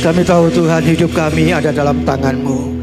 Kami tahu Tuhan, hidup kami ada dalam tangan-Mu.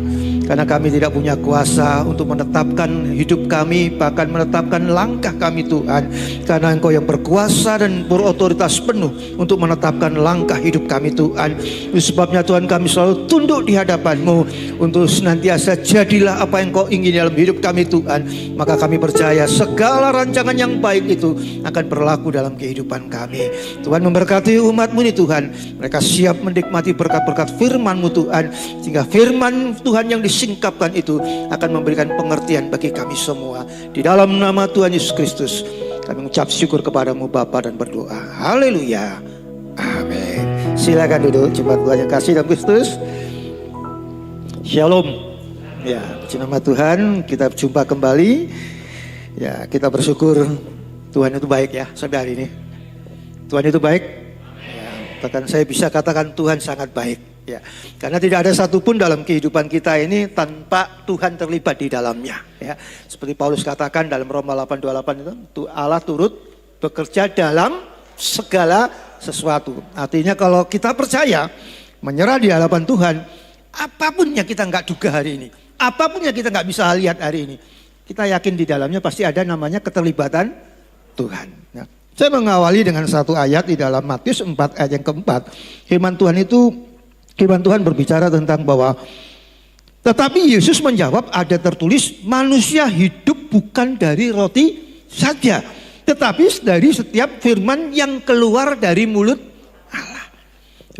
Karena kami tidak punya kuasa untuk menetapkan hidup kami, bahkan menetapkan langkah kami Tuhan. Karena Engkau yang berkuasa dan berotoritas penuh untuk menetapkan langkah hidup kami Tuhan. Itu sebabnya Tuhan, kami selalu tunduk di hadapan-Mu untuk senantiasa jadilah apa yang Kau ingin dalam hidup kami Tuhan. Maka kami percaya segala rancangan yang baik itu akan berlaku dalam kehidupan kami. Tuhan memberkati umat-Mu ini Tuhan. Mereka siap menikmati berkat-berkat firman-Mu Tuhan. Sehingga firman Tuhan yang disingkapkan itu akan memberikan pengertian bagi kami semua. Di dalam nama Tuhan Yesus Kristus kami mengucap syukur kepadamu Bapa dan berdoa. Haleluya. Amin. Silakan duduk jemaat Tuhan yang kasih dalam Kristus. Shalom. Ya, puji nama Tuhan, kita jumpa kembali. Ya, kita bersyukur Tuhan itu baik ya sampai hari ini. Tuhan itu baik. Ya, bahkan saya bisa katakan Tuhan sangat baik. Ya, karena tidak ada satupun dalam kehidupan kita ini tanpa Tuhan terlibat di dalamnya. Ya, seperti Paulus katakan dalam Roma 8:28 itu, Allah turut bekerja dalam segala sesuatu. Artinya kalau kita percaya, menyerah di hadapan Tuhan, apapun yang kita nggak duga hari ini, apapun yang kita nggak bisa lihat hari ini, kita yakin di dalamnya pasti ada namanya keterlibatan Tuhan. Nah, saya mengawali dengan satu ayat di dalam Matius 4 ayat yang keempat. Firman Tuhan berbicara tentang bahwa tetapi Yesus menjawab, ada tertulis manusia hidup bukan dari roti saja, tetapi dari setiap firman yang keluar dari mulut Allah.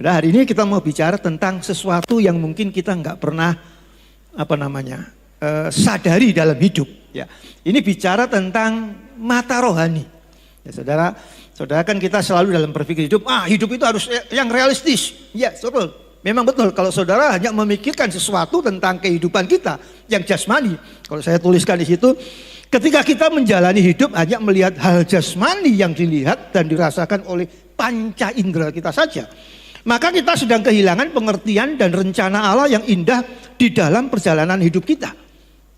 Nah, hari ini kita mau bicara tentang sesuatu yang mungkin kita nggak pernah sadari dalam hidup. Ya, ini bicara tentang mata rohani. Ya, saudara kan kita selalu dalam berpikir hidup itu harus yang realistis. Ya, betul. Memang betul, kalau saudara hanya memikirkan sesuatu tentang kehidupan kita yang jasmani. Kalau saya tuliskan di situ, ketika kita menjalani hidup hanya melihat hal jasmani yang dilihat dan dirasakan oleh panca indera kita saja, maka kita sedang kehilangan pengertian dan rencana Allah yang indah di dalam perjalanan hidup kita.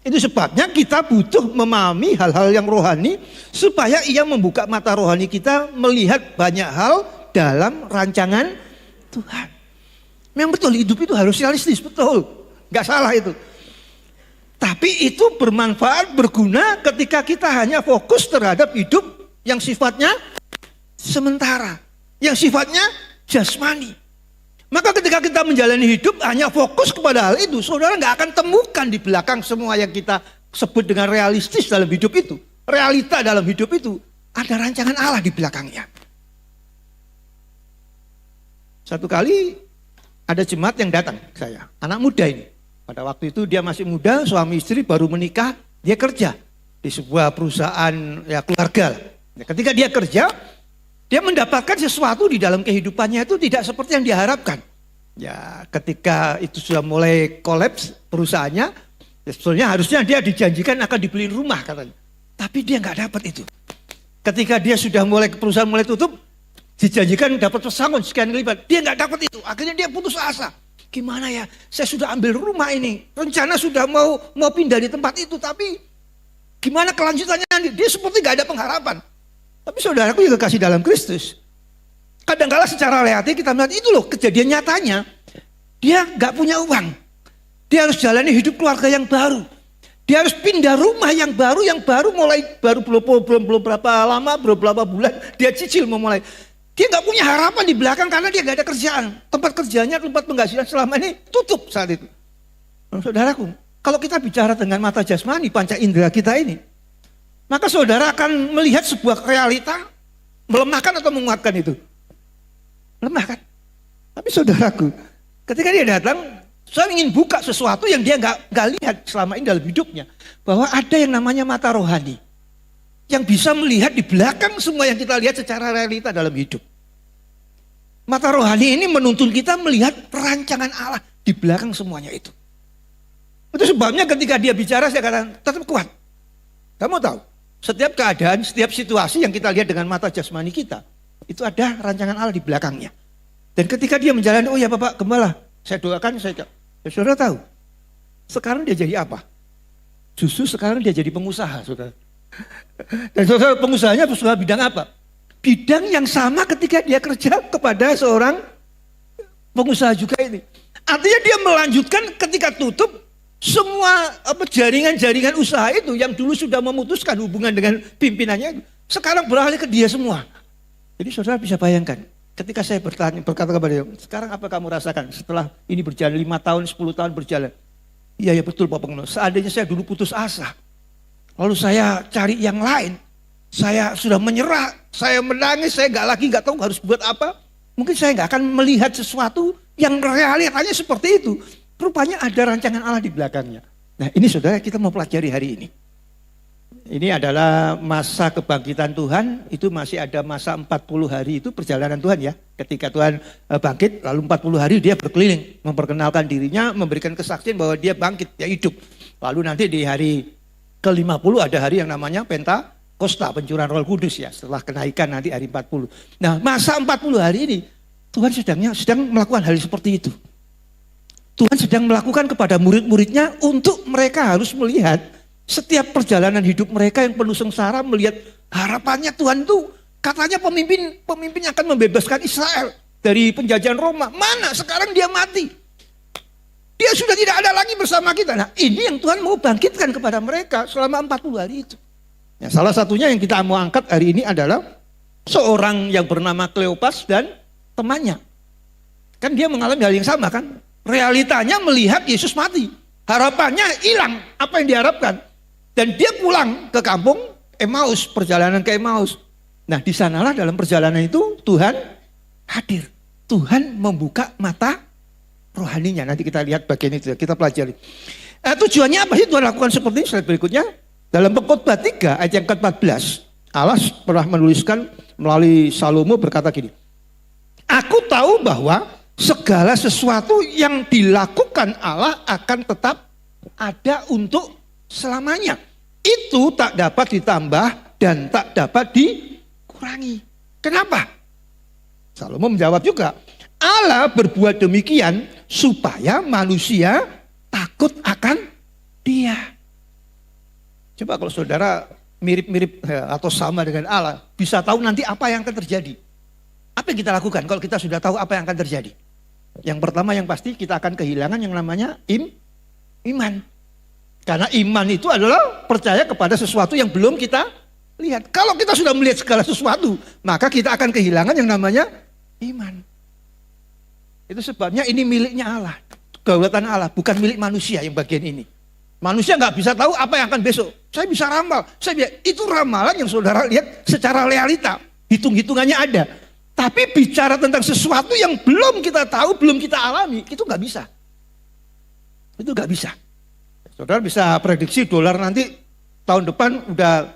Itu sebabnya kita butuh memahami hal-hal yang rohani supaya ia membuka mata rohani kita melihat banyak hal dalam rancangan Tuhan. Memang betul, hidup itu harus realistis, betul. Gak salah itu. Tapi itu bermanfaat, berguna ketika kita hanya fokus terhadap hidup yang sifatnya sementara. Yang sifatnya jasmani. Maka ketika kita menjalani hidup hanya fokus kepada hal itu, saudara gak akan temukan di belakang semua yang kita sebut dengan realistis dalam hidup itu. Realita dalam hidup itu, ada rancangan Allah di belakangnya. Satu kali ada jemaat yang datang ke saya, anak muda ini. Pada waktu itu dia masih muda, suami istri baru menikah, dia kerja di sebuah perusahaan ya keluarga. Ya, ketika dia kerja, dia mendapatkan sesuatu di dalam kehidupannya itu tidak seperti yang diharapkan. Ya, ketika itu sudah mulai kolaps perusahaannya, ya sebetulnya harusnya dia dijanjikan akan dibeliin rumah katanya. Tapi dia nggak dapat itu. Ketika dia sudah perusahaan mulai tutup, dijanjikan dapat pesangon sekian lipat, dia nggak dapat itu. Akhirnya dia putus asa. Gimana ya? Saya sudah ambil rumah ini, rencana sudah mau pindah di tempat itu, tapi gimana kelanjutannya? Dia seperti nggak ada pengharapan. Tapi saudaraku juga kasih dalam Kristus. Kadang-kala secara realita kita melihat itu loh kejadian nyatanya. Dia nggak punya uang. Dia harus jalani hidup keluarga yang baru. Dia harus pindah rumah yang baru belum berapa lama, berapa bulan dia cicil memulai. Dia nggak punya harapan di belakang karena dia nggak ada kerjaan. Tempat kerjanya, tempat penghasilan selama ini tutup saat itu. Saudaraku, kalau kita bicara dengan mata jasmani, panca indera kita ini, maka saudara akan melihat sebuah realita melemahkan atau menguatkan itu. Melemahkan. Tapi saudaraku, ketika dia datang, saya ingin buka sesuatu yang dia nggak lihat selama ini dalam hidupnya, bahwa ada yang namanya mata rohani. Yang bisa melihat di belakang semua yang kita lihat secara realita dalam hidup. Mata rohani ini menuntun kita melihat perancangan Allah di belakang semuanya itu. Itu sebabnya ketika dia bicara saya katakan tetap kuat. Kamu tahu, setiap keadaan, setiap situasi yang kita lihat dengan mata jasmani kita, itu ada rancangan Allah di belakangnya. Dan ketika dia menjalani, oh ya Bapak Gembala, saya doakan, saudara tahu, sekarang dia jadi apa? Justru sekarang dia jadi pengusaha, saudara. Dan saudara pengusahanya bidang apa? Bidang yang sama ketika dia kerja kepada seorang pengusaha juga ini. Artinya dia melanjutkan ketika tutup semua jaringan-jaringan usaha itu yang dulu sudah memutuskan hubungan dengan pimpinannya, sekarang beralih ke dia semua. Jadi saudara bisa bayangkan, ketika saya berkata kepada dia, sekarang apa kamu rasakan setelah ini berjalan 5 tahun, 10 tahun berjalan? Iya ya betul Pak Pengelola, seandainya saya dulu putus asa, lalu saya cari yang lain, saya sudah menyerah, saya menangis, saya nggak tahu harus buat apa. Mungkin saya nggak akan melihat sesuatu yang realitanya seperti itu. Rupanya ada rancangan Allah di belakangnya. Nah ini saudara kita mau pelajari hari ini. Ini adalah masa kebangkitan Tuhan, itu masih ada masa 40 hari itu perjalanan Tuhan ya. Ketika Tuhan bangkit, lalu 40 hari dia berkeliling, memperkenalkan dirinya, memberikan kesaksian bahwa dia bangkit, dia hidup. Lalu nanti di hari ke-50 ada hari yang namanya Pentakosta, pencurahan Roh Kudus ya, setelah kenaikan nanti hari 40. Nah masa 40 hari ini, Tuhan sedang melakukan hal seperti itu. Tuhan sedang melakukan kepada murid-muridnya untuk mereka harus melihat setiap perjalanan hidup mereka yang penuh sengsara, melihat harapannya Tuhan itu katanya pemimpin akan membebaskan Israel dari penjajahan Roma. Mana sekarang dia mati. Dia sudah tidak ada lagi bersama kita. Nah ini yang Tuhan mau bangkitkan kepada mereka selama 40 hari itu. Ya, salah satunya yang kita mau angkat hari ini adalah seorang yang bernama Kleopas dan temannya. Kan dia mengalami hal yang sama kan. Realitanya melihat Yesus mati. Harapannya hilang. Apa yang diharapkan. Dan dia pulang ke kampung Emmaus. Perjalanan ke Emmaus. Nah di sanalah dalam perjalanan itu Tuhan hadir. Tuhan membuka mata rohaninya. Nanti kita lihat bagian itu. Kita pelajari. Tujuannya apa sih Tuhan lakukan seperti ini? Slide berikutnya. Dalam Pengkhotbah 3 ayat yang ke-14. Allah pernah menuliskan melalui Salomo berkata gini. Aku tahu bahwa segala sesuatu yang dilakukan Allah akan tetap ada untuk selamanya. Itu tak dapat ditambah dan tak dapat dikurangi. Kenapa? Salomo menjawab juga. Allah berbuat demikian supaya manusia takut akan Dia. Coba kalau saudara mirip-mirip atau sama dengan Allah, bisa tahu nanti apa yang akan terjadi. Apa yang kita lakukan kalau kita sudah tahu apa yang akan terjadi? Yang pertama yang pasti kita akan kehilangan yang namanya iman. Karena iman itu adalah percaya kepada sesuatu yang belum kita lihat. Kalau kita sudah melihat segala sesuatu, maka kita akan kehilangan yang namanya iman. Itu sebabnya ini miliknya Allah. Kedaulatan Allah, bukan milik manusia yang bagian ini. Manusia nggak bisa tahu apa yang akan besok. Saya bisa ramal. Itu ramalan yang saudara lihat secara realita. Hitung-hitungannya ada. Tapi bicara tentang sesuatu yang belum kita tahu, belum kita alami, itu nggak bisa. Itu nggak bisa. Saudara bisa prediksi dolar nanti tahun depan udah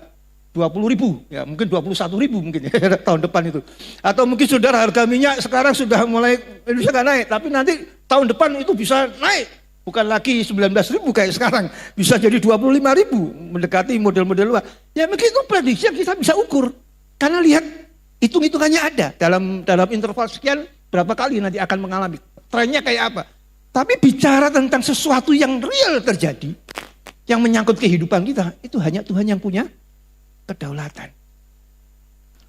20.000, ya mungkin 21.000 mungkin ya tahun depan itu. Atau mungkin saudara harga minyak sekarang sudah mulai Indonesia nggak naik, tapi nanti tahun depan itu bisa naik. Bukan lagi 19.000 kayak sekarang, bisa jadi 25.000, mendekati model-model luar. Ya mungkin itu prediksi yang kita bisa ukur. Karena lihat hitung-hitungannya ada dalam interval sekian berapa kali nanti akan mengalami. Trennya kayak apa. Tapi bicara tentang sesuatu yang real terjadi, yang menyangkut kehidupan kita, itu hanya Tuhan yang punya kedaulatan.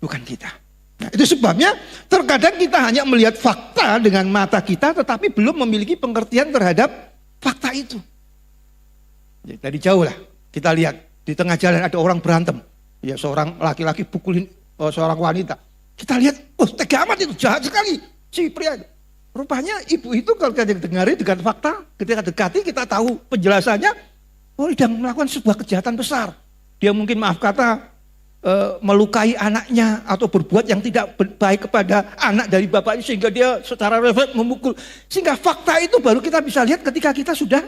Bukan kita. Nah, itu sebabnya terkadang kita hanya melihat fakta dengan mata kita, tetapi belum memiliki pengertian terhadap fakta itu. Jadi, dari jauh lah kita lihat di tengah jalan ada orang berantem. Ya seorang laki-laki pukulin seorang wanita. Kita lihat, oh tega amat itu, jahat sekali si pria. Rupanya ibu itu kalau kita dengari dengan fakta, ketika dekati kita tahu penjelasannya, oh sedang melakukan sebuah kejahatan besar. Dia mungkin maaf kata melukai anaknya atau berbuat yang tidak baik kepada anak dari bapaknya sehingga dia secara refleks memukul. Sehingga fakta itu baru kita bisa lihat ketika kita sudah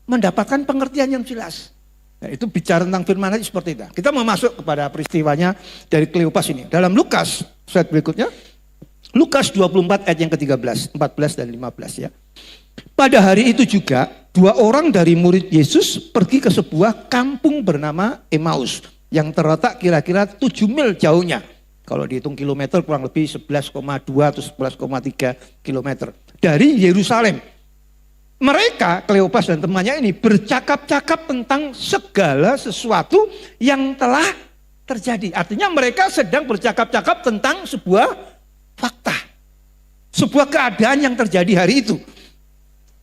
mendapatkan pengertian yang jelas. Nah, itu bicara tentang firman aja seperti itu. Kita mau masuk kepada peristiwanya dari Kleopas ini. Dalam Lukas, slide berikutnya. Lukas 24 ayat yang ke-13, 14 dan 15 ya. Pada hari itu juga 2 orang dari murid Yesus pergi ke sebuah kampung bernama Emmaus yang terletak kira-kira 7 mil jauhnya. Kalau dihitung kilometer kurang lebih 11,2 atau 11,3 kilometer dari Yerusalem. Mereka, Kleopas dan temannya ini bercakap-cakap tentang segala sesuatu yang telah terjadi. Artinya mereka sedang bercakap-cakap tentang sebuah fakta. Sebuah keadaan yang terjadi hari itu.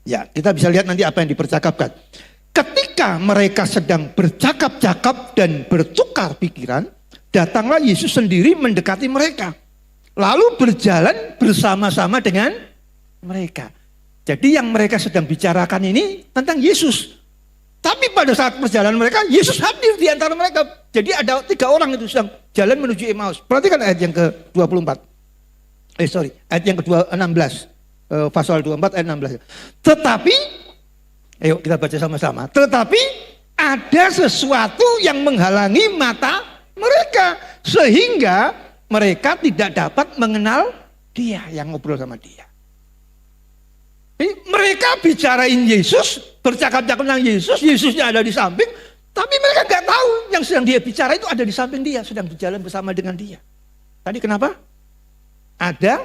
Ya, kita bisa lihat nanti apa yang dipercakapkan. Ketika mereka sedang bercakap-cakap dan bertukar pikiran, datanglah Yesus sendiri mendekati mereka. Lalu berjalan bersama-sama dengan mereka. Jadi yang mereka sedang bicarakan ini tentang Yesus. Tapi pada saat perjalanan mereka, Yesus hadir di antara mereka. Jadi ada 3 orang itu sedang jalan menuju Emmaus. Perhatikan ayat yang ke-24. Ayat yang ke-16. Pasal 24 ayat 16. Tetapi, ayo kita baca sama-sama. Tetapi ada sesuatu yang menghalangi mata mereka. Sehingga mereka tidak dapat mengenal dia yang ngobrol sama dia. Mereka bicarain Yesus, bercakap-cakap tentang Yesus, Yesusnya ada di samping, tapi mereka nggak tahu yang sedang dia bicara itu ada di samping dia, sedang berjalan bersama dengan dia. Tadi kenapa? Ada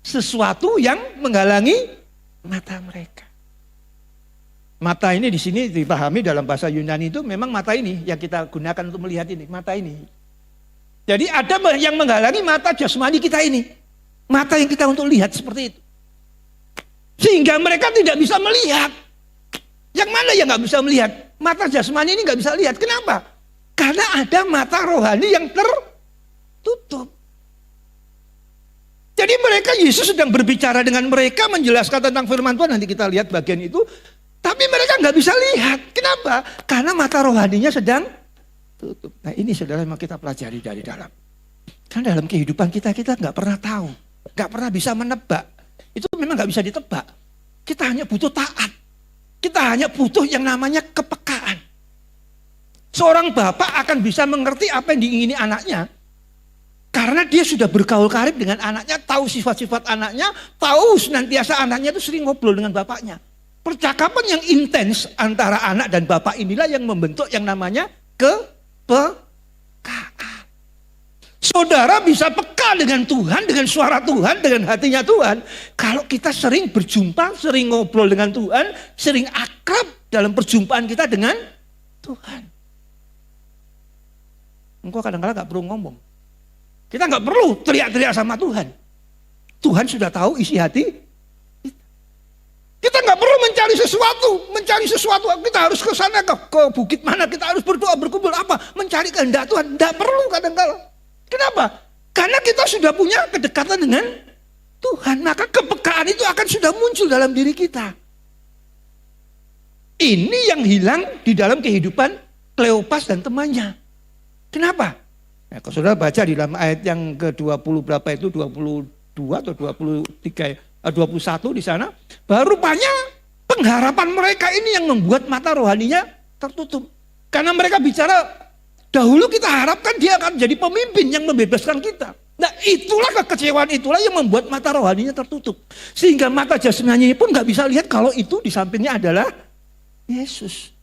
sesuatu yang menghalangi mata mereka. Mata ini di sini dipahami dalam bahasa Yunani itu memang mata ini yang kita gunakan untuk melihat ini, mata ini. Jadi ada yang menghalangi mata jasmani kita ini, mata yang kita untuk lihat seperti itu. Sehingga mereka tidak bisa melihat. Yang mana yang nggak bisa melihat? Mata jasmani ini nggak bisa lihat. Kenapa? Karena ada mata rohani yang tertutup. Jadi mereka, Yesus sedang berbicara dengan mereka, menjelaskan tentang firman Tuhan. Nanti kita lihat bagian itu. Tapi mereka nggak bisa lihat. Kenapa? Karena mata rohaninya sedang tutup. Nah ini saudara memang kita pelajari dari dalam. Karena dalam kehidupan kita nggak pernah tahu. Nggak pernah bisa menebak. Itu memang nggak bisa ditebak. Kita hanya butuh taat. Kita hanya butuh yang namanya kepekaan. Seorang bapak akan bisa mengerti apa yang diingini anaknya. Karena dia sudah bergaul karib dengan anaknya, tahu sifat-sifat anaknya, tahu senantiasa anaknya itu sering ngobrol dengan bapaknya. Percakapan yang intens antara anak dan bapak inilah yang membentuk yang namanya kepekaan. Saudara bisa peka dengan Tuhan, dengan suara Tuhan, dengan hatinya Tuhan. Kalau kita sering berjumpa, sering ngobrol dengan Tuhan, sering akrab dalam perjumpaan kita dengan Tuhan. Engkau kadang-kadang gak perlu ngomong. Kita gak perlu teriak-teriak sama Tuhan. Tuhan sudah tahu isi hati kita. Kita gak perlu mencari sesuatu. Kita harus ke sana, ke bukit mana, kita harus berdoa, berkumpul apa, mencari kehendak Tuhan. Gak perlu kadang-kadang. Kenapa? Karena kita sudah punya kedekatan dengan Tuhan. Maka kepekaan itu akan sudah muncul dalam diri kita. Ini yang hilang di dalam kehidupan Kleopas dan temannya. Kenapa? Nah, kalau saudara baca di dalam ayat yang ke-20 berapa itu, 22 atau 23, 21 di sana. Baru rupanya pengharapan mereka ini yang membuat mata rohaninya tertutup. Karena mereka bicara, dahulu kita harapkan dia akan jadi pemimpin yang membebaskan kita. Nah itulah kekecewaan, itulah yang membuat mata rohaninya tertutup. Sehingga mata jasmaninya pun gak bisa lihat kalau itu di sampingnya adalah Yesus.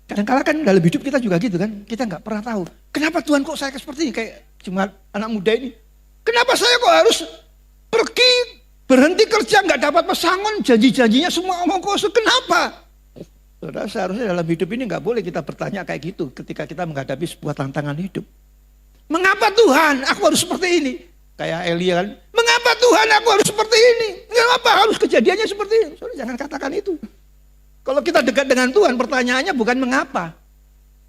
Kadang-kadang kan dalam hidup kita juga gitu kan. Kita gak pernah tahu. Kenapa Tuhan kok saya seperti ini? Kayak cuma anak muda ini. Kenapa saya kok harus pergi, berhenti kerja, gak dapat pesangon, janji-janjinya semua omong kosong. Kenapa? Saudara, seharusnya dalam hidup ini nggak boleh kita bertanya kayak gitu ketika kita menghadapi sebuah tantangan hidup. Mengapa Tuhan aku harus seperti ini? Kayak Elia kan, mengapa Tuhan aku harus seperti ini? Mengapa harus kejadiannya seperti ini? Saudara, jangan katakan itu. Kalau kita dekat dengan Tuhan, pertanyaannya bukan mengapa.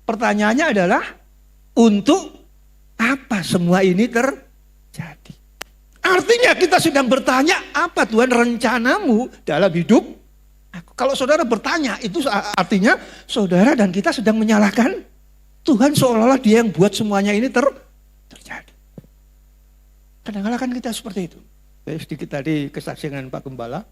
Pertanyaannya adalah untuk apa semua ini terjadi? Artinya kita sedang bertanya, apa Tuhan rencanamu dalam hidup? Kalau saudara bertanya, itu artinya saudara dan kita sedang menyalahkan Tuhan seolah-olah dia yang buat semuanya ini terjadi. Kadang-kadang kan kita seperti itu. Sedikit tadi kesaksian dengan Pak Gembala.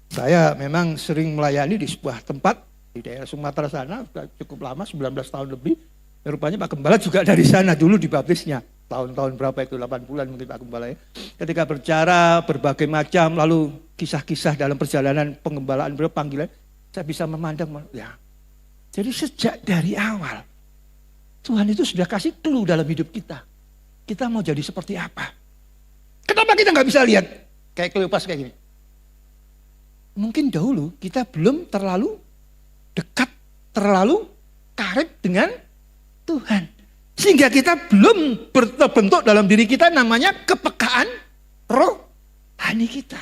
Saya memang sering melayani di sebuah tempat di daerah Sumatera sana, sudah cukup lama, 19 tahun lebih. Rupanya Pak Gembala juga dari sana dulu dibaptisnya. Tahun-tahun berapa itu, 8 bulan mungkin Pak Gembala ya. Ketika berbicara berbagai macam, lalu kisah-kisah dalam perjalanan pengembalaan beliau, panggilan, saya bisa memandang, ya. Jadi sejak dari awal, Tuhan itu sudah kasih clue dalam hidup kita. Kita mau jadi seperti apa? Kenapa kita nggak bisa lihat? Kayak Kleopas kayak gini. Mungkin dahulu kita belum terlalu dekat, terlalu karib dengan Tuhan. Sehingga kita belum terbentuk dalam diri kita namanya kepekaan roh melayani kita.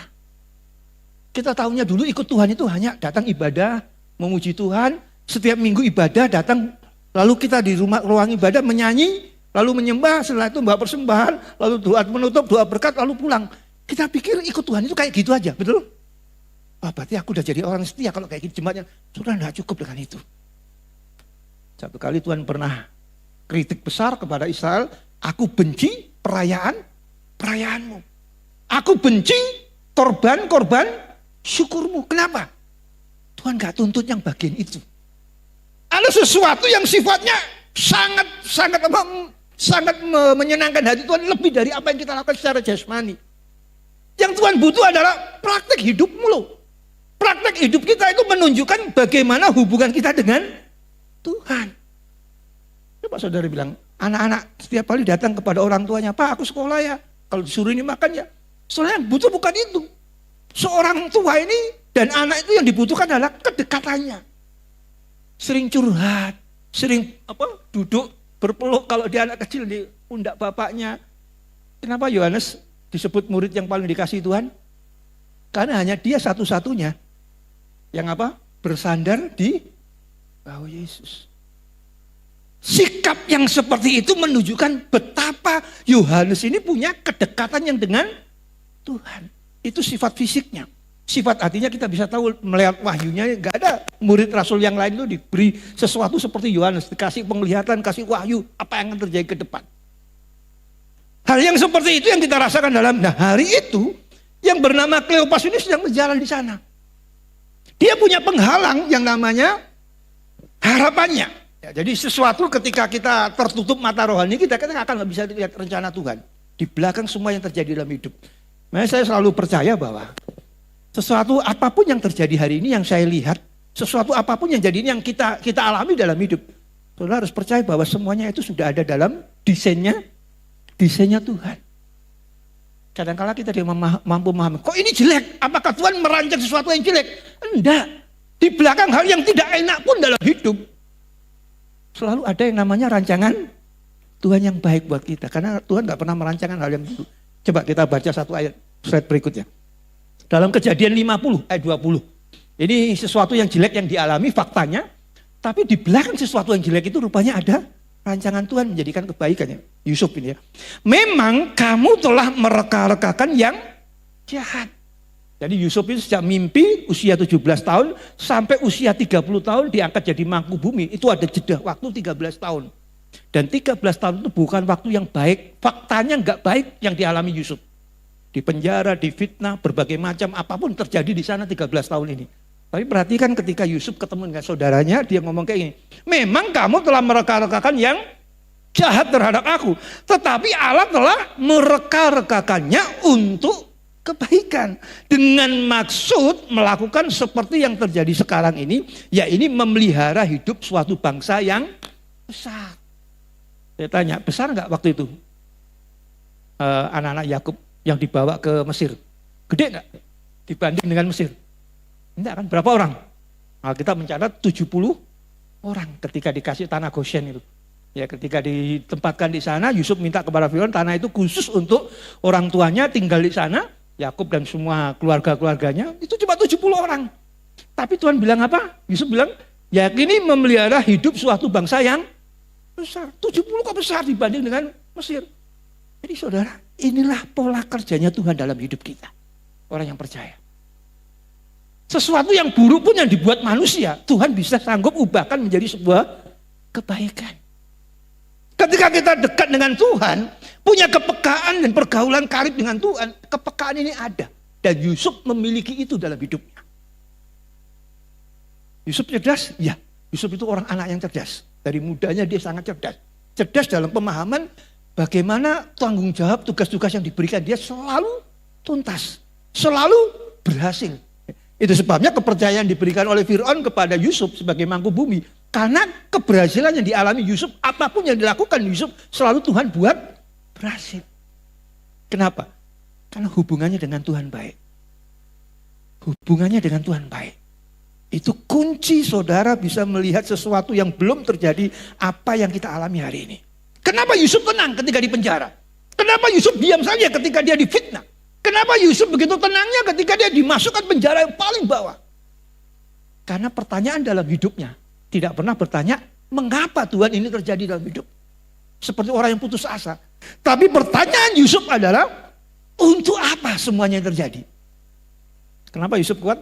Kita tahunya dulu ikut Tuhan itu hanya datang ibadah, memuji Tuhan, setiap minggu ibadah datang, lalu kita di ruang ibadah menyanyi, lalu menyembah, setelah itu membawa persembahan, lalu doa menutup, doa berkat, lalu pulang. Kita pikir ikut Tuhan itu kayak gitu aja, betul? Oh, berarti aku udah jadi orang setia kalau kayak gitu jemaatnya. Sudah enggak cukup dengan itu. Satu kali Tuhan pernah kritik besar kepada Israel, aku benci perayaanmu. Aku benci korban syukurmu. Kenapa? Tuhan gak tuntut yang bagian itu. Ada sesuatu yang sifatnya sangat menyenangkan hati Tuhan lebih dari apa yang kita lakukan secara jasmani. Yang Tuhan butuh adalah praktek hidupmu loh. Praktek hidup kita itu menunjukkan bagaimana hubungan kita dengan Tuhan. Coba saudara bilang, anak-anak setiap kali datang kepada orang tuanya, Pak aku sekolah ya, kalau disuruh ini makan ya. Soalnya yang butuh bukan itu. Seorang tua ini dan anak itu yang dibutuhkan adalah kedekatannya. Sering curhat, sering duduk berpeluk kalau dia anak kecil di pundak bapaknya. Kenapa Yohanes disebut murid yang paling dikasihi Tuhan? Karena hanya dia satu-satunya yang bersandar di bahu Yesus. Sikap yang seperti itu menunjukkan betapa Yohanes ini punya kedekatan yang dengan Tuhan. Itu sifat fisiknya. Sifat hatinya kita bisa tahu melihat wahyunya. Gak ada murid rasul yang lain itu diberi sesuatu seperti Yohanes. Dikasih penglihatan, kasih wahyu. Apa yang akan terjadi ke depan. Hal yang seperti itu yang kita rasakan dalam hari itu. Yang bernama Kleopas ini sedang berjalan di sana. Dia punya penghalang yang namanya harapannya. Ya, jadi sesuatu ketika kita tertutup mata rohani kita akan gak bisa lihat rencana Tuhan. Di belakang semua yang terjadi dalam hidup. Makanya saya selalu percaya bahwa sesuatu apapun yang terjadi hari ini yang saya lihat, sesuatu apapun yang jadi ini yang kita alami dalam hidup. Saudara harus percaya bahwa semuanya itu sudah ada dalam desainnya Tuhan. Kadang-kala kita tidak mampu memahami, kok ini jelek? Apakah Tuhan merancang sesuatu yang jelek? Enggak. Di belakang hal yang tidak enak pun dalam hidup, selalu ada yang namanya rancangan Tuhan yang baik buat kita. Karena Tuhan gak pernah merancangkan hal yang buruk. Coba kita baca satu ayat, slide berikutnya. Dalam Kejadian 50 ayat 20. Ini sesuatu yang jelek yang dialami faktanya. Tapi di belakang sesuatu yang jelek itu rupanya ada rancangan Tuhan menjadikan kebaikannya. Yusuf ini ya. Memang kamu telah mereka-rekakan yang jahat. Jadi Yusuf itu sejak mimpi usia 17 tahun sampai usia 30 tahun diangkat jadi mangku bumi. Itu ada jeda waktu 13 tahun. Dan 13 tahun itu bukan waktu yang baik. Faktanya enggak baik yang dialami Yusuf. Di penjara, di fitnah, berbagai macam apapun terjadi di sana 13 tahun ini. Tapi perhatikan ketika Yusuf ketemu dengan saudaranya, dia ngomong kayak gini. Memang kamu telah mereka-rekakan yang jahat terhadap aku. Tetapi Allah telah mereka-rekakannya untuk kebaikan. Dengan maksud melakukan seperti yang terjadi sekarang ini. Ya ini memelihara hidup suatu bangsa yang besar. Saya tanya, besar enggak waktu itu anak-anak Yakub yang dibawa ke Mesir? Gede enggak dibanding dengan Mesir? Enggak kan, berapa orang? Nah, kita mencatat 70 orang ketika dikasih tanah Goshen itu. Ya ketika ditempatkan di sana, Yusuf minta kepada Firaun tanah itu khusus untuk orang tuanya tinggal di sana. Yakub dan semua keluarga-keluarganya, itu cuma 70 orang. Tapi Tuhan bilang apa? Yusuf bilang, ya ini memelihara hidup suatu bangsa yang besar. 70 kok besar dibanding dengan Mesir. Jadi saudara, inilah pola kerjanya Tuhan dalam hidup kita. Orang yang percaya. Sesuatu yang buruk pun yang dibuat manusia, Tuhan bisa sanggup ubahkan menjadi sebuah kebaikan. Ketika kita dekat dengan Tuhan, punya kepekaan dan pergaulan karib dengan Tuhan, kepekaan ini ada. Dan Yusuf memiliki itu dalam hidupnya. Yusuf cerdas? Ya, Yusuf itu orang anak yang cerdas. Dari mudanya dia sangat cerdas. Cerdas dalam pemahaman bagaimana tanggung jawab tugas-tugas yang diberikan dia selalu tuntas. Selalu berhasil. Itu sebabnya kepercayaan diberikan oleh Firaun kepada Yusuf sebagai mangku bumi. Karena keberhasilan yang dialami Yusuf, apapun yang dilakukan Yusuf, selalu Tuhan buat berhasil. Kenapa? Karena hubungannya dengan Tuhan baik. Hubungannya dengan Tuhan baik. Itu kunci saudara bisa melihat sesuatu yang belum terjadi apa yang kita alami hari ini. Kenapa Yusuf tenang ketika di penjara? Kenapa Yusuf diam saja ketika dia difitnah? Kenapa Yusuf begitu tenangnya ketika dia dimasukkan penjara yang paling bawah? Karena pertanyaan dalam hidupnya tidak pernah bertanya, mengapa Tuhan ini terjadi dalam hidup? Seperti orang yang putus asa. Tapi pertanyaan Yusuf adalah, untuk apa semuanya yang terjadi? Kenapa Yusuf kuat?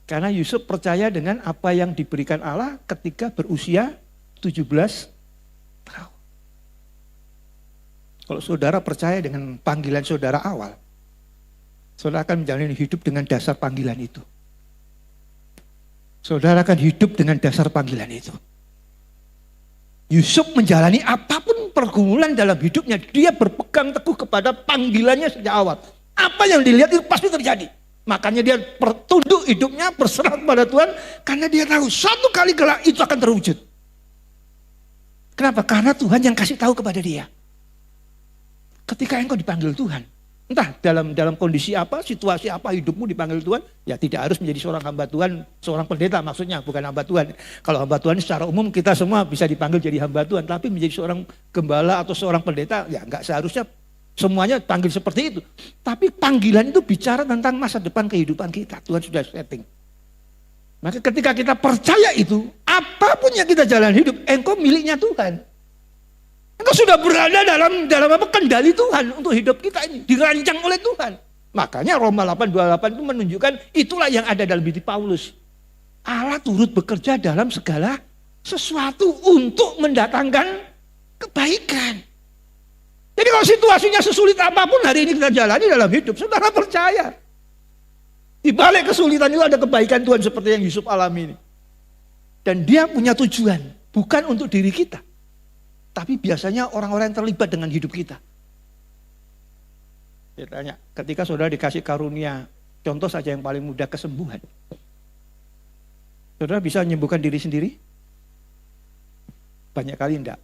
Karena Yusuf percaya dengan apa yang diberikan Allah ketika berusia 17 tahun. Kalau saudara percaya dengan panggilan saudara awal, saudara akan menjalani hidup dengan dasar panggilan itu. Saudara akan hidup dengan dasar panggilan itu. Yusuf menjalani apapun pergumulan dalam hidupnya, dia berpegang teguh kepada panggilannya sejak awal. Apa yang dilihat itu pasti terjadi. Makanya dia tunduk hidupnya, berserah kepada Tuhan, karena dia tahu suatu kali kelak itu akan terwujud. Kenapa? Karena Tuhan yang kasih tahu kepada dia. Ketika engkau dipanggil Tuhan, entah dalam kondisi apa, situasi apa hidupmu dipanggil Tuhan, ya tidak harus menjadi seorang hamba Tuhan, seorang pendeta maksudnya, bukan hamba Tuhan. Kalau hamba Tuhan secara umum kita semua bisa dipanggil jadi hamba Tuhan, tapi menjadi seorang gembala atau seorang pendeta, ya enggak seharusnya semuanya panggil seperti itu. Tapi panggilan itu bicara tentang masa depan kehidupan kita, Tuhan sudah setting. Maka ketika kita percaya itu, apapun yang kita jalan hidup, engkau miliknya Tuhan. Engkau sudah berada dalam apa kendali Tuhan untuk hidup kita ini, dirancang oleh Tuhan. Makanya Roma 8:28 itu menunjukkan itulah yang ada dalam diri Paulus. Allah turut bekerja dalam segala sesuatu untuk mendatangkan kebaikan. Jadi kalau situasinya sesulit apapun hari ini kita jalani dalam hidup, saudara percaya. Di balik kesulitan itu ada kebaikan Tuhan seperti yang Yusuf alami ini. Dan dia punya tujuan, bukan untuk diri kita. Tapi biasanya orang-orang yang terlibat dengan hidup kita. Saya tanya, ketika saudara dikasih karunia, contoh saja yang paling mudah, kesembuhan. Saudara bisa menyembuhkan diri sendiri? Banyak kali enggak.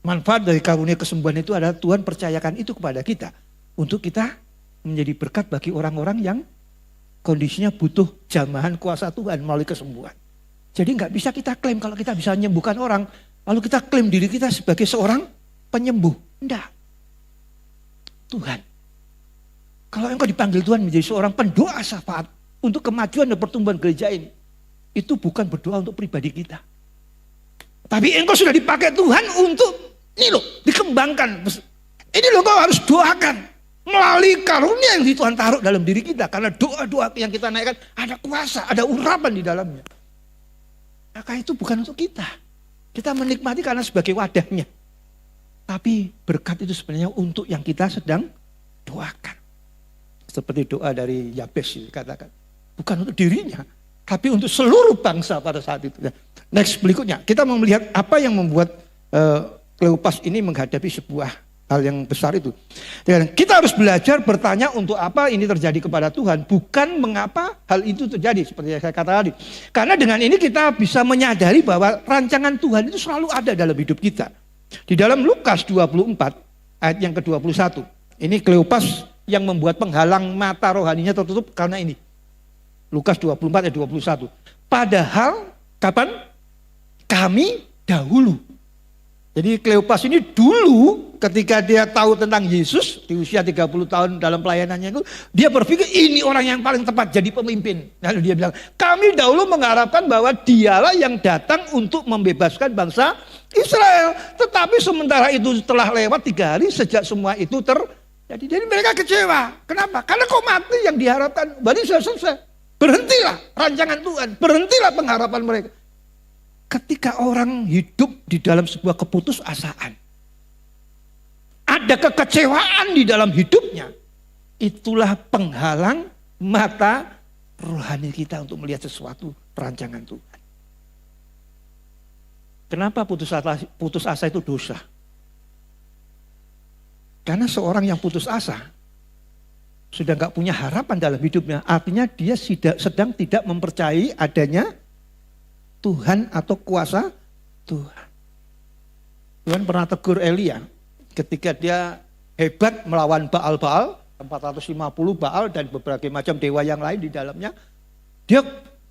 Manfaat dari karunia kesembuhan itu adalah Tuhan percayakan itu kepada kita. Untuk kita menjadi berkat bagi orang-orang yang kondisinya butuh jamahan kuasa Tuhan melalui kesembuhan. Jadi enggak bisa kita klaim kalau kita bisa menyembuhkan orang, lalu kita klaim diri kita sebagai seorang penyembuh. Enggak. Tuhan. Kalau engkau dipanggil Tuhan menjadi seorang pendoa syafaat untuk kemajuan dan pertumbuhan gereja ini, itu bukan berdoa untuk pribadi kita. Tapi engkau sudah dipakai Tuhan untuk, ini loh, dikembangkan. Ini loh kau harus doakan. Melalui karunia yang Tuhan taruh dalam diri kita. Karena doa-doa yang kita naikkan ada kuasa, ada urapan di dalamnya. Maka itu bukan untuk kita. Kita menikmati karena sebagai wadahnya. Tapi berkat itu sebenarnya untuk yang kita sedang doakan. Seperti doa dari Yabes katakan. Bukan untuk dirinya, tapi untuk seluruh bangsa pada saat itu. Next berikutnya, kita mau melihat apa yang membuat Kleopas ini menghadapi sebuah hal yang besar itu. Dan kita harus belajar bertanya untuk apa ini terjadi kepada Tuhan. Bukan mengapa hal itu terjadi, seperti yang saya katakan tadi. Karena dengan ini kita bisa menyadari bahwa rancangan Tuhan itu selalu ada dalam hidup kita. Di dalam Lukas 24 ayat yang ke-21. Ini Kleopas yang membuat penghalang mata rohaninya tertutup karena ini. Lukas 24 ayat 21. Padahal kapan? Kami dahulu. Jadi Kleopas ini dulu ketika dia tahu tentang Yesus di usia 30 tahun dalam pelayanannya itu, dia berpikir ini orang yang paling tepat jadi pemimpin. Lalu dia bilang, kami dahulu mengharapkan bahwa dialah yang datang untuk membebaskan bangsa Israel. Tetapi sementara itu telah lewat 3 hari sejak semua itu jadi mereka kecewa. Kenapa? Karena kok mati yang diharapkan. Berarti sudah selesai. Berhentilah rancangan Tuhan. Berhentilah pengharapan mereka. Ketika orang hidup di dalam sebuah keputusasaan, ada kekecewaan di dalam hidupnya, itulah penghalang mata rohani kita untuk melihat sesuatu rancangan Tuhan. Kenapa putus asa itu dosa? Karena seorang yang putus asa sudah gak punya harapan dalam hidupnya, artinya dia sedang tidak mempercayai adanya Tuhan atau kuasa Tuhan. Tuhan pernah tegur Elia ketika dia hebat melawan Baal-Baal, 450 Baal dan berbagai macam dewa yang lain di dalamnya. Dia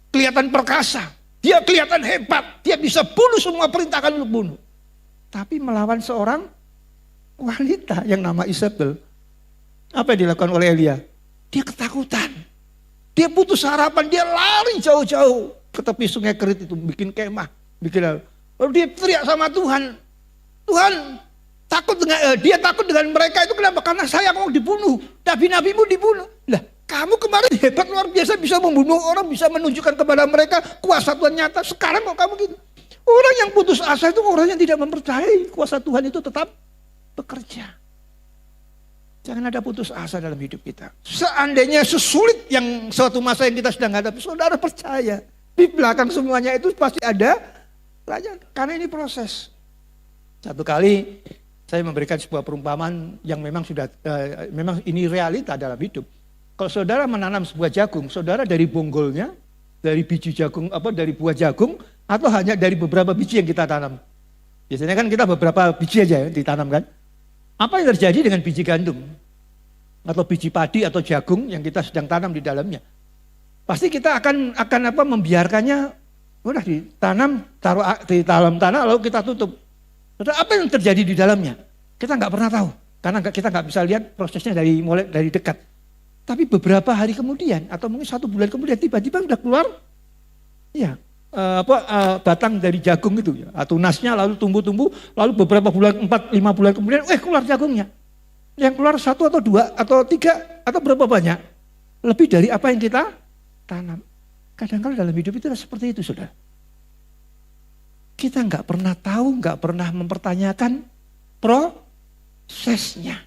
kelihatan perkasa, dia kelihatan hebat, dia bisa bunuh semua perintahkan untuk bunuh. Tapi melawan seorang wanita yang nama Isabel. Apa yang dilakukan oleh Elia? Dia ketakutan. Dia putus harapan, dia lari jauh-jauh ke tepi sungai Kerit itu, bikin kemah. Lalu dia teriak sama Tuhan. Tuhan, dia takut dengan mereka itu kenapa? Karena saya mau dibunuh, nabi-nabimu dibunuh. Lah, kamu kemarin hebat luar biasa, bisa membunuh orang, bisa menunjukkan kepada mereka kuasa Tuhan nyata. Sekarang kok kamu gitu? Orang yang putus asa itu orang yang tidak mempercayai kuasa Tuhan itu tetap bekerja. Jangan ada putus asa dalam hidup kita. Seandainya sesulit yang suatu masa yang kita sedang hadapi, saudara percaya. Di belakang semuanya itu pasti ada pelajaran. Karena ini proses. Satu kali saya memberikan sebuah perumpamaan yang memang memang ini realita dalam hidup. Kalau saudara menanam sebuah jagung, saudara dari bonggolnya, dari biji jagung, dari buah jagung, atau hanya dari beberapa biji yang kita tanam. Biasanya kan kita beberapa biji aja ya, ditanam kan. Apa yang terjadi dengan biji gandum? Atau biji padi atau jagung yang kita sedang tanam di dalamnya? Pasti kita akan membiarkannya, udah ditanam, taruh di dalam tanah lalu kita tutup. Apa yang terjadi di dalamnya? Kita nggak pernah tahu, karena kita nggak bisa lihat prosesnya mulai dari dekat. Tapi beberapa hari kemudian, atau mungkin 1 bulan kemudian, tiba-tiba udah keluar, batang dari jagung itu, ya, tunasnya lalu tumbuh-tumbuh, lalu beberapa bulan 4-5 bulan kemudian, keluar jagungnya. Yang keluar 1 atau 2 atau 3 atau berapa banyak? Lebih dari apa yang kita tanam. Kadang-kadang dalam hidup itu seperti itu, saudara. Kita nggak pernah tahu, nggak pernah mempertanyakan prosesnya.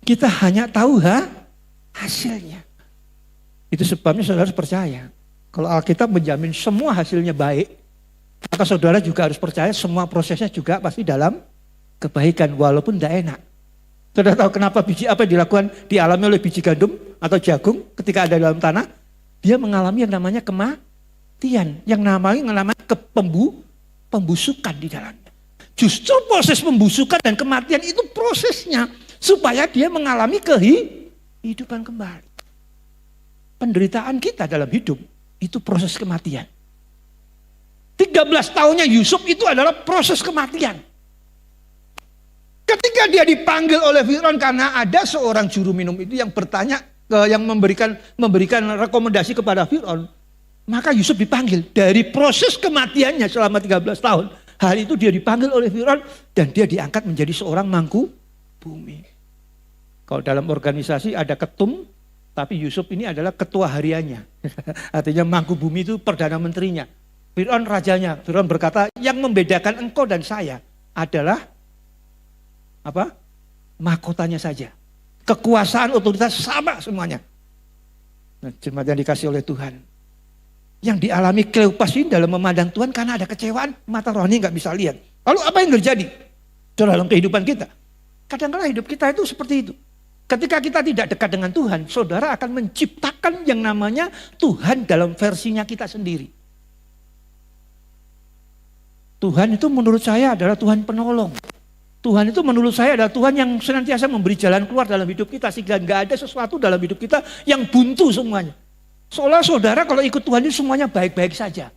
Kita hanya tahu hasilnya. Itu sebabnya saudara harus percaya. Kalau Alkitab menjamin semua hasilnya baik, maka saudara juga harus percaya semua prosesnya juga pasti dalam kebaikan walaupun tidak enak. Saudara tahu kenapa apa yang dialami oleh biji gandum atau jagung ketika ada dalam tanah? Dia mengalami yang namanya kematian, yang namanya pembusukan di dalamnya. Justru proses pembusukan dan kematian itu prosesnya supaya dia mengalami kehidupan kembali. Penderitaan kita dalam hidup itu proses kematian. 13 tahunnya Yusuf itu adalah proses kematian. Ketika dia dipanggil oleh Firaun karena ada seorang juru minum itu yang bertanya, yang memberikan rekomendasi kepada Firaun, maka Yusuf dipanggil. Dari proses kematiannya selama 13 tahun, hari itu dia dipanggil oleh Firaun dan dia diangkat menjadi seorang mangku bumi. Kalau dalam organisasi ada ketum, tapi Yusuf ini adalah ketua hariannya. Artinya mangku bumi itu perdana menterinya. Firaun rajanya. Firaun berkata, yang membedakan engkau dan saya adalah mahkotanya saja. Kekuasaan, otoritas sama semuanya. Nah, jemaat yang dikasih oleh Tuhan. Yang dialami Kleopas ini dalam memandang Tuhan karena ada kecewaan, mata rohani nggak bisa lihat. Lalu apa yang terjadi dalam kehidupan kita? Kadang-kadang hidup kita itu seperti itu. Ketika kita tidak dekat dengan Tuhan, saudara akan menciptakan yang namanya Tuhan dalam versinya kita sendiri. Tuhan itu menurut saya adalah Tuhan penolong. Tuhan itu menurut saya adalah Tuhan yang senantiasa memberi jalan keluar dalam hidup kita. Sehingga nggak ada sesuatu dalam hidup kita yang buntu semuanya. Seolah saudara kalau ikut Tuhan itu semuanya baik-baik saja.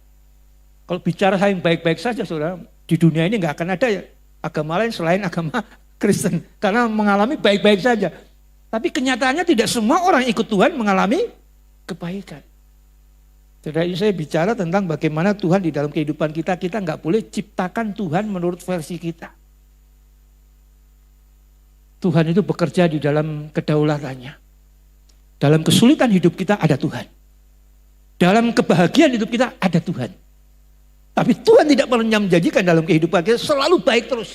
Kalau bicara yang baik-baik saja saudara, di dunia ini nggak akan ada ya agama lain selain agama Kristen. Karena mengalami baik-baik saja. Tapi kenyataannya tidak semua orang ikut Tuhan mengalami kebaikan. Saudara, saya bicara tentang bagaimana Tuhan di dalam kehidupan kita nggak boleh ciptakan Tuhan menurut versi kita. Tuhan itu bekerja di dalam kedaulatannya. Dalam kesulitan hidup kita ada Tuhan. Dalam kebahagiaan hidup kita ada Tuhan. Tapi Tuhan tidak pernah menjanjikan dalam kehidupan kita selalu baik terus.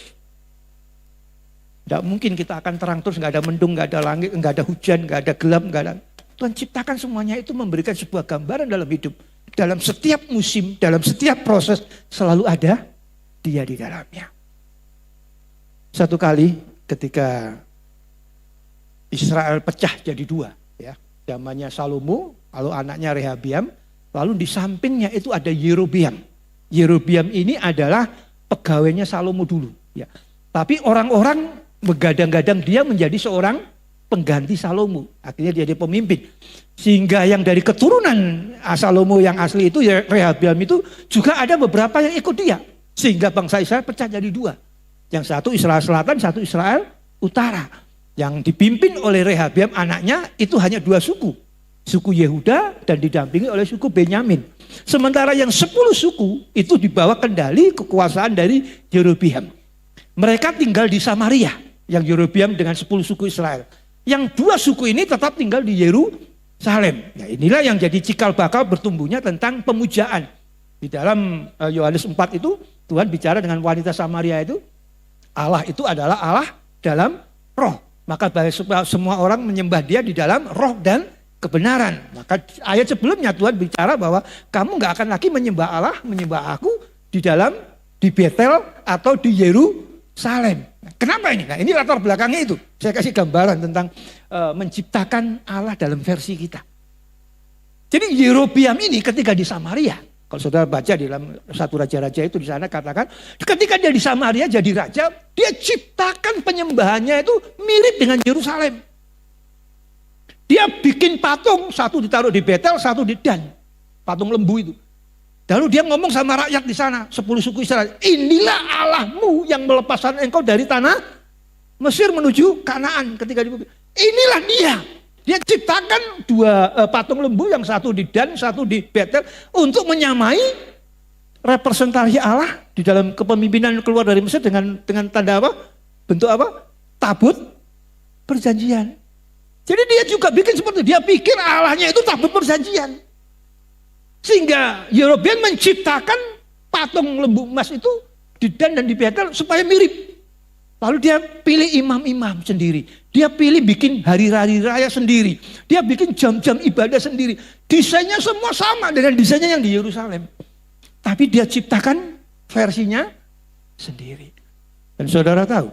Tidak mungkin kita akan terang terus, nggak ada mendung, nggak ada langit, nggak ada hujan, nggak ada gelap, nggak ada. Tuhan ciptakan semuanya itu memberikan sebuah gambaran dalam hidup. Dalam setiap musim, dalam setiap proses selalu ada Dia di dalamnya. Satu kali ketika Israel pecah jadi 2, ya, zamannya Salomo, lalu anaknya Rehabiam, lalu di sampingnya itu ada Yerobeam. Yerobeam ini adalah pegawainya Salomo dulu, ya. Tapi orang-orang begadang-gadang dia menjadi seorang pengganti Salomo. Akhirnya dia jadi pemimpin. Sehingga yang dari keturunan Salomo yang asli itu, Rehabiam itu juga ada beberapa yang ikut dia. Sehingga bangsa Israel pecah jadi 2. Yang satu Israel Selatan, satu Israel Utara. Yang dipimpin oleh Rehabeam anaknya itu hanya 2 suku. Suku Yehuda dan didampingi oleh suku Benyamin. Sementara yang 10 suku itu dibawa kendali kekuasaan dari Yerobeam. Mereka tinggal di Samaria, yang Yerobeam dengan 10 suku Israel. Yang 2 suku ini tetap tinggal di Yerusalem. Nah, inilah yang jadi cikal bakal bertumbuhnya tentang pemujaan. Di dalam Yohanes 4 itu Tuhan bicara dengan wanita Samaria itu, Allah itu adalah Allah dalam roh. Maka semua orang menyembah dia di dalam roh dan kebenaran. Maka ayat sebelumnya Tuhan bicara bahwa kamu gak akan lagi menyembah Allah, menyembah aku di Betel atau di Yerusalem. Kenapa ini? Nah, ini latar belakangnya itu. Saya kasih gambaran tentang menciptakan Allah dalam versi kita. Jadi Yerobeam ini ketika di Samaria, kalau saudara baca di dalam 1 Raja-Raja itu di sana katakan, ketika dia di Samaria jadi raja, dia ciptakan penyembahannya itu mirip dengan Yerusalem. Dia bikin patung, satu ditaruh di Betel, satu di Dan, patung lembu itu. Lalu dia ngomong sama rakyat di sana, 10 suku Israel, inilah Allahmu yang melepaskan engkau dari tanah Mesir menuju Kanaan ketika di inilah dia. Dia ciptakan 2 patung lembu, yang satu di Dan, satu di Betel, untuk menyamai representasi Allah di dalam kepemimpinan keluar dari Mesir dengan tanda apa? Bentuk apa? Tabut perjanjian. Jadi dia juga bikin seperti itu. Dia pikir Allahnya itu tabut perjanjian. Sehingga Yerobeam menciptakan patung lembu emas itu di Dan dan di Betel supaya mirip. Lalu dia pilih imam-imam sendiri. Dia pilih bikin hari-hari raya sendiri. Dia bikin jam-jam ibadah sendiri. Desainnya semua sama dengan desainnya yang di Yerusalem. Tapi dia ciptakan versinya sendiri. Dan saudara tahu,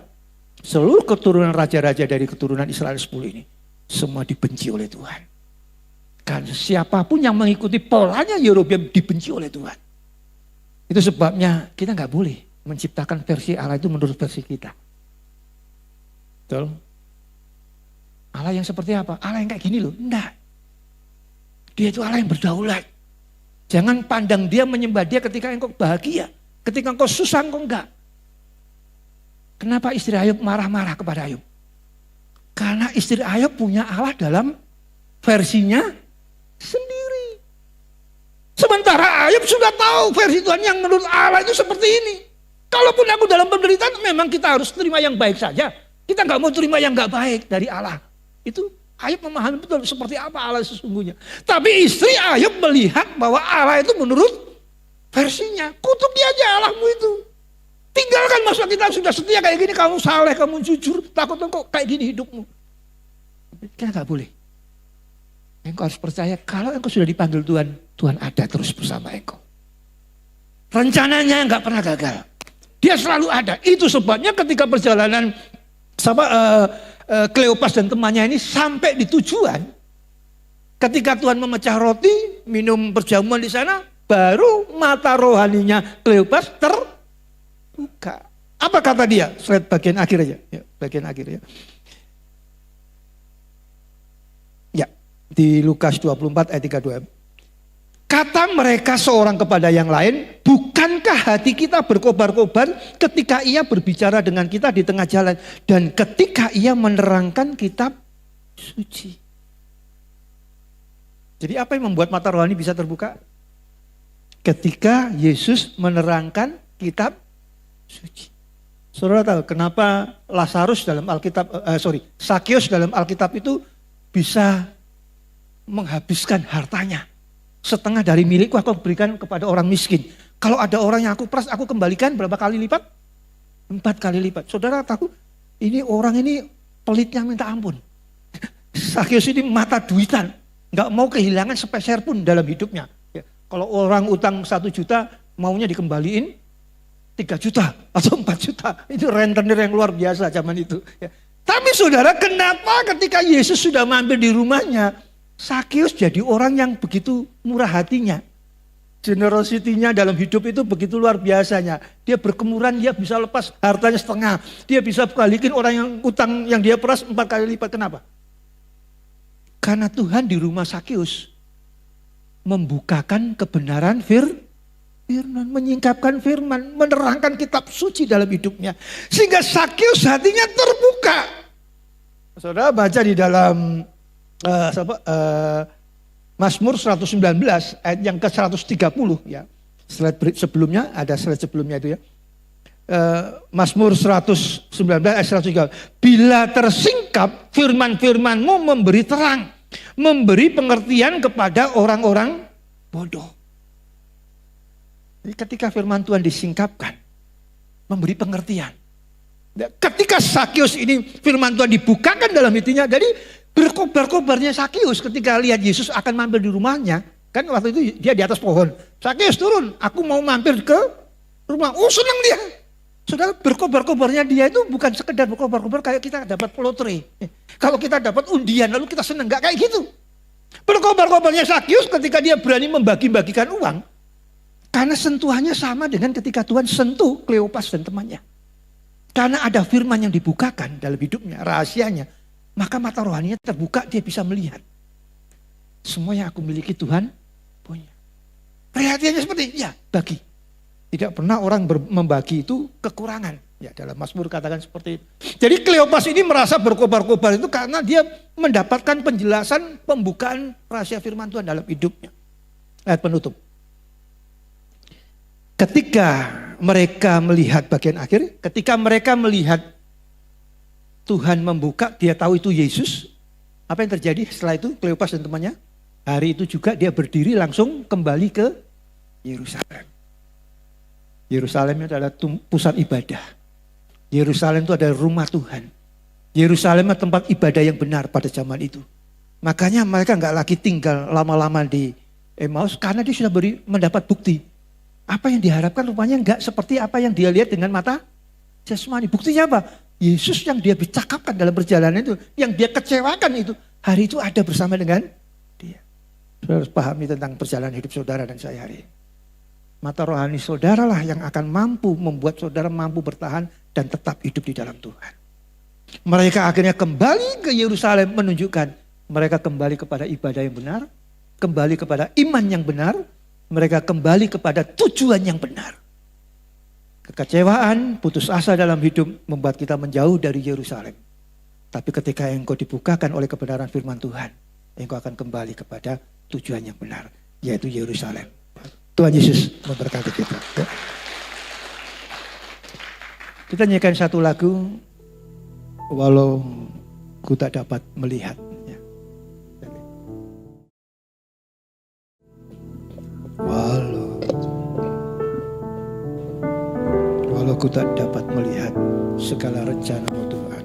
seluruh keturunan raja-raja dari keturunan Israel 10 ini, semua dibenci oleh Tuhan. Karena siapapun yang mengikuti polanya Yerobeam dibenci oleh Tuhan. Itu sebabnya kita nggak boleh menciptakan versi Allah itu menurut versi kita. Betul? Allah yang seperti apa? Allah yang kayak gini loh. Enggak. Dia itu Allah yang berdaulat. Jangan pandang dia, menyembah dia ketika engkau bahagia. Ketika engkau susah engkau enggak. Kenapa istri Ayub marah-marah kepada Ayub? Karena istri Ayub punya Allah dalam versinya sendiri. Sementara Ayub sudah tahu versi Tuhan yang menurut Allah itu seperti ini. Kalaupun aku dalam penderitaan, memang kita harus terima yang baik saja. Kita nggak mau terima yang nggak baik dari Allah. Itu Ayub memahami betul seperti apa Allah sesungguhnya. Tapi istri Ayub melihat bahwa Allah itu menurut versinya. Kutuk dia aja Allahmu itu. Tinggalkan masa kita sudah setia kayak gini, kamu saleh, kamu jujur, takut engkau kayak gini hidupmu. Kita nggak boleh. Engkau harus percaya kalau engkau sudah dipanggil Tuhan, Tuhan ada terus bersama engkau. Rencananya nggak pernah gagal. Dia selalu ada. Itu sebabnya ketika perjalanan Kleopas dan temannya ini sampai di tujuan, ketika Tuhan memecah roti, minum perjamuan di sana, baru mata rohaninya Kleopas terbuka. Apa kata dia? Slide bagian akhir aja. Ya, bagian akhir ya. Ya, di Lukas 24 ayat 32. Kata mereka seorang kepada yang lain, bukankah hati kita berkobar-kobar ketika ia berbicara dengan kita di tengah jalan dan ketika ia menerangkan kitab suci. Jadi apa yang membuat mata rohani bisa terbuka? Ketika Yesus menerangkan kitab suci. Saudara tahu kenapa Lazarus dalam Alkitab, Sakeus dalam Alkitab itu bisa menghabiskan hartanya. Setengah dari milikku aku berikan kepada orang miskin. Kalau ada orang yang aku peras, aku kembalikan berapa kali lipat? 4 kali lipat. Saudara tahu, ini orang ini pelitnya minta ampun. Sakeus ini mata duitan. Nggak mau kehilangan sepeser pun dalam hidupnya. Ya, kalau orang utang 1 juta, maunya dikembaliin 3 juta atau 4 juta. Itu rentenir yang luar biasa zaman itu. Ya. Tapi saudara, kenapa ketika Yesus sudah mampir di rumahnya, Sakeus jadi orang yang begitu murah hatinya. Generosity-nya dalam hidup itu begitu luar biasanya. Dia berkemuran, dia bisa lepas hartanya setengah. Dia bisa balikin orang yang utang yang dia peras 4 kali lipat. Kenapa? Karena Tuhan di rumah Sakeus membukakan kebenaran firman, menyingkapkan firman, menerangkan kitab suci dalam hidupnya. Sehingga Sakeus hatinya terbuka. Saudara baca di dalam Mazmur 119 ayat yang ke-130 ya. Slide sebelumnya, ada slide sebelumnya itu ya. Mazmur 119 ayat 130. Bila tersingkap firman-firman-Mu memberi terang, memberi pengertian kepada orang-orang bodoh. Jadi ketika firman Tuhan disingkapkan, memberi pengertian. Ketika Sakius ini firman Tuhan dibukakan dalam hatinya, jadi berkobar-kobarnya Sakius ketika lihat Yesus akan mampir di rumahnya. Kan waktu itu dia di atas pohon. Sakius turun, aku mau mampir ke rumah. Oh senang dia. Saudara, berkobar-kobarnya dia itu bukan sekedar berkobar-kobar kayak kita dapat lotre. Kalau kita dapat undian lalu kita senang, enggak kayak gitu. Berkobar-kobarnya Sakius ketika dia berani membagi-bagikan uang. Karena sentuhannya sama dengan ketika Tuhan sentuh Kleopas dan temannya. Karena ada firman yang dibukakan dalam hidupnya, rahasianya. Maka mata rohaninya terbuka, dia bisa melihat. Semua yang aku miliki Tuhan punya. Perhatiannya seperti ini, ya bagi. Tidak pernah orang membagi itu kekurangan. Ya dalam Mazmur katakan seperti itu. Jadi Kleopas ini merasa berkobar-kobar itu karena dia mendapatkan penjelasan pembukaan rahasia firman Tuhan dalam hidupnya. Ayat penutup. Ketika mereka melihat bagian akhir, ketika mereka melihat Tuhan membuka, dia tahu itu Yesus. Apa yang terjadi setelah itu Kleopas dan temannya? Hari itu juga dia berdiri langsung kembali ke Yerusalem. Yerusalem itu adalah pusat ibadah. Yerusalem itu adalah rumah Tuhan. Yerusalem adalah tempat ibadah yang benar pada zaman itu. Makanya mereka nggak lagi tinggal lama-lama di Emmaus karena dia sudah mendapat bukti. Apa yang diharapkan rupanya enggak seperti apa yang dia lihat dengan mata jasmani. Buktinya apa? Yesus yang dia bercakapkan dalam perjalanan itu, yang dia kecewakan itu, hari itu ada bersama dengan dia. Saudara harus pahami tentang perjalanan hidup saudara dan saya hari ini. Mata rohani saudara lah yang akan mampu membuat saudara mampu bertahan dan tetap hidup di dalam Tuhan. Mereka akhirnya kembali ke Yerusalem menunjukkan mereka kembali kepada ibadah yang benar, kembali kepada iman yang benar, mereka kembali kepada tujuan yang benar. Kekecewaan, putus asa dalam hidup membuat kita menjauh dari Yerusalem. Tapi ketika engkau dibukakan oleh kebenaran firman Tuhan, engkau akan kembali kepada tujuan yang benar, yaitu Yerusalem. Tuhan Yesus memberkati kita. Kita nyanyikan satu lagu, walau ku tak dapat melihat. Walau ku tak dapat melihat segala rencana-Mu Tuhan.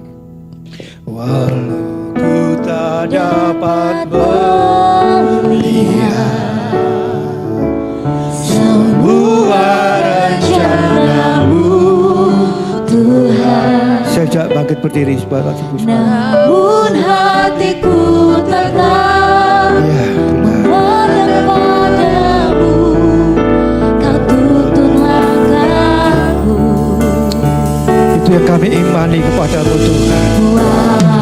Walau ku tak dapat melihat semua rencana-Mu Tuhan. Saya ajak bangkit berdiri sebagai namun hatiku tetap memandang padamu. Kau tuntun langkahku. Itu yang kami imani kepada-Mu Tuhan.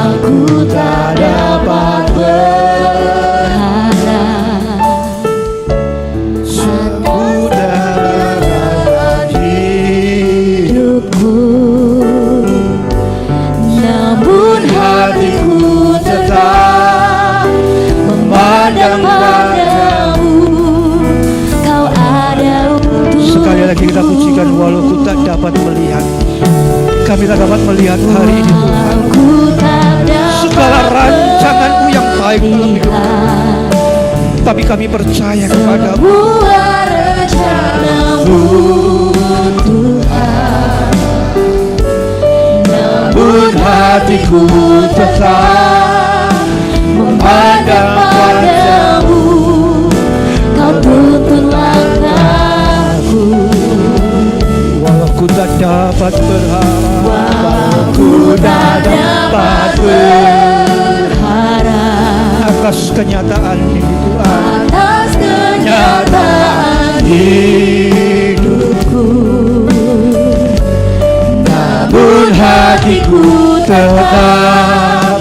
Aku tak dapat berharap dalam hidupku, namun hatiku tetap memandang padamu. Kau ada untuk. Sekali lagi kita pujikan, walau ku tak dapat melihat. Kami tak dapat melihat hari ini Tuhan. Segala rancangan-Mu yang baik dalam hidup kami. Tapi kami percaya kepada-Mu. Tuhan, namun hatiku tetap memandang padamu. Kau tuntun langkahku. Walau ku tak dapat berharap, walau ku tak dapat berharap atas kenyataan ini Tuhan, atas kenyataan hidupku, namun hatiku tetap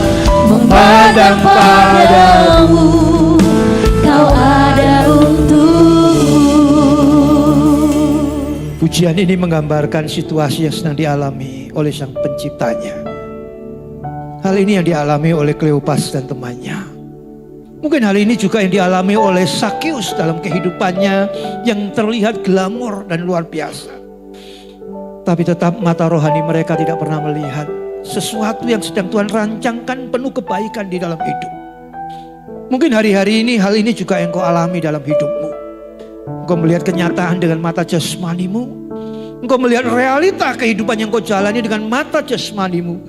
memandang padamu. Kau ada untukku. Pujian ini menggambarkan situasi yang sedang dialami oleh Sang Penciptanya. Hal ini yang dialami oleh Kleopas dan temannya. Mungkin hal ini juga yang dialami oleh Sakeus dalam kehidupannya yang terlihat glamor dan luar biasa. Tapi tetap mata rohani mereka tidak pernah melihat sesuatu yang sedang Tuhan rancangkan penuh kebaikan di dalam hidup. Mungkin hari-hari ini hal ini juga yang kau alami dalam hidupmu. Engkau melihat kenyataan dengan mata jasmanimu. Engkau melihat realita kehidupan yang kau jalani dengan mata jasmanimu.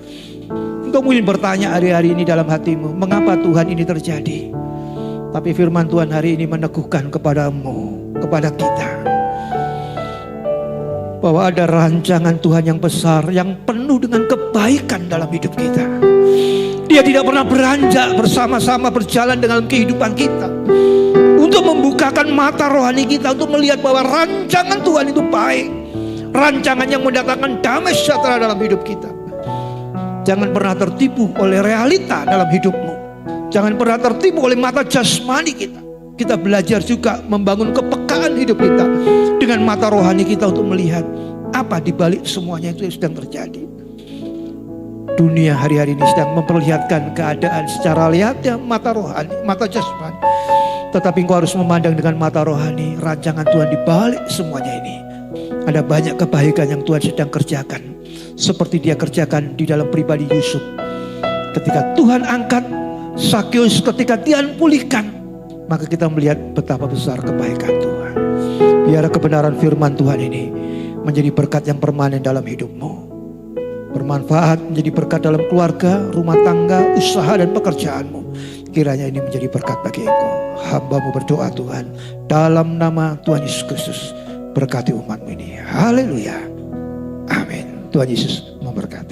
Engkau mungkin bertanya hari-hari ini dalam hatimu, mengapa Tuhan ini terjadi? Tapi firman Tuhan hari ini meneguhkan kepadamu, kepada kita, bahwa ada rancangan Tuhan yang besar, yang penuh dengan kebaikan dalam hidup kita. Dia tidak pernah beranjak, bersama-sama berjalan dalam kehidupan kita, untuk membukakan mata rohani kita, untuk melihat bahwa rancangan Tuhan itu baik. Rancangan yang mendatangkan damai sejahtera dalam hidup kita. Jangan pernah tertipu oleh realita dalam hidupmu. Jangan pernah tertipu oleh mata jasmani kita. Kita belajar juga membangun kepekaan hidup kita dengan mata rohani kita untuk melihat apa di balik semuanya itu yang sedang terjadi. Dunia hari-hari ini sedang memperlihatkan keadaan secara lihatnya mata rohani, mata jasmani. Tetapi engkau harus memandang dengan mata rohani rancangan Tuhan di balik semuanya ini. Ada banyak kebaikan yang Tuhan sedang kerjakan. Seperti dia kerjakan di dalam pribadi Yusuf. Ketika Tuhan angkat Sakeus, ketika Tuhan pulihkan, maka kita melihat betapa besar kebaikan Tuhan. Biar kebenaran firman Tuhan ini menjadi berkat yang permanen dalam hidupmu. Bermanfaat, menjadi berkat dalam keluarga, rumah tangga, usaha dan pekerjaanmu. Kiranya ini menjadi berkat bagi engkau. Hamba-Mu berdoa Tuhan, dalam nama Tuhan Yesus Kristus, berkati umat-Mu ini. Haleluya. Amin. Tuhan Yesus memberkati.